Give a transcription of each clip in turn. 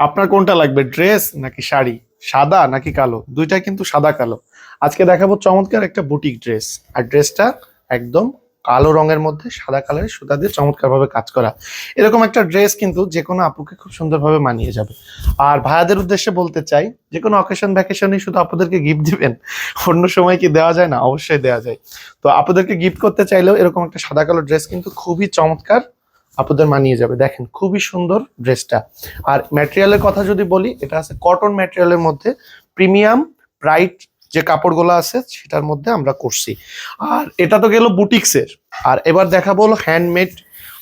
আপনার কোনটা লাগবে, ড্রেস নাকি শাড়ি? সাদা নাকি কালো? দুইটা কিন্তু সাদা কালো। আজকে দেখাবো চমৎকার একটা বুটিক ড্রেস। আর ড্রেসটা একদম কালো রঙের মধ্যে সাদা কালারের সুতা দিয়ে চমৎকার ভাবে কাজ করা। এরকম একটা ড্রেস কিন্তু যে কোনো আপুকে খুব সুন্দরভাবে মানিয়ে যাবে। আর ভাইয়াদের উদ্দেশ্যে বলতে চাই, যে কোনো অকেশন ভ্যাকেশনে শুধু আপুদেরকে গিফট দিবেন, অন্য সময় কি দেওয়া যায় না? অবশ্যই দেওয়া যায়। তো আপুদেরকে গিফট করতে চাইলেও এরকম একটা সাদা কালো ড্রেস কিন্তু খুবই চমৎকার, আপনাদের মানিয়ে যাবে। দেখেন খুবই সুন্দর ড্রেসটা। আর ম্যাটেরিয়ালের কথা যদি বলি, এটা আছে কটন ম্যাটেরিয়ালের মধ্যে, প্রিমিয়াম ব্রাইট যে কাপড়গুলো আছে সেটার মধ্যে আমরা করছি। আর এটা তো গেল বুটিক্সের। আর এবার দেখাবো হলো হ্যান্ডমেড,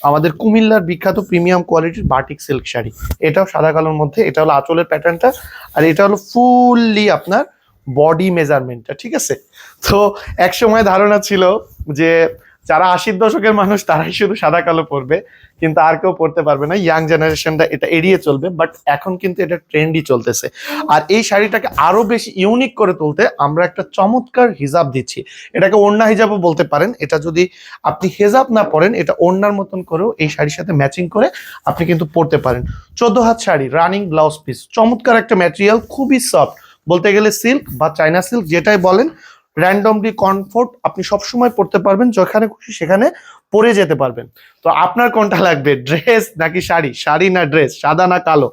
আমাদের কুমিল্লার বিখ্যাত প্রিমিয়াম কোয়ালিটির বাটিক সিল্ক শাড়ি। এটাও সাদা কালোর মধ্যে, এটা হলো আঁচলের প্যাটার্নটা। আর এটা হলো ফুললি আপনার বডি মেজারমেন্টটা, ঠিক আছে? তো এক সময় ধারণা ছিল যে যারা 80-র দশকের মানুষ তারাই শুধু সাদা কালো পরবে, কিন্তু আর কেউ পড়তে পারবে না, ইয়াং জেনারেশনটা এটা এড়িয়ে চলবে। বাট এখন কিন্তু এটা ট্রেন্ডই চলতেছে। আর এই শাড়িটাকে আরো বেশি ইউনিক করে তুলতে আমরা একটা চমৎকার হিজাব দিচ্ছি। এটাকে ওড়না হিজাবও বলতে পারেন। এটা যদি আপনি হেজাব না পরেন, এটা ওড়নার মতন করেও এই শাড়ির সাথে ম্যাচিং করে আপনি কিন্তু পরতে পারেন। 14 হাত শাড়ি, রানিং ব্লাউজ পিস, চমৎকার একটা ম্যাটেরিয়াল, খুবই সফট, বলতে গেলে সিল্ক বা চাইনা সিল্ক যেটাই বলেন। র্যান্ডমলি কমফোর্ট, আপনি সবসময় পড়তে পারবেন, যেখানে খুশি সেখানে পরে যেতে পারবেন। তো আপনার কোনটা লাগবে, ড্রেস নাকি শাড়ি? শাড়ি না ড্রেস, সাদা না কালো?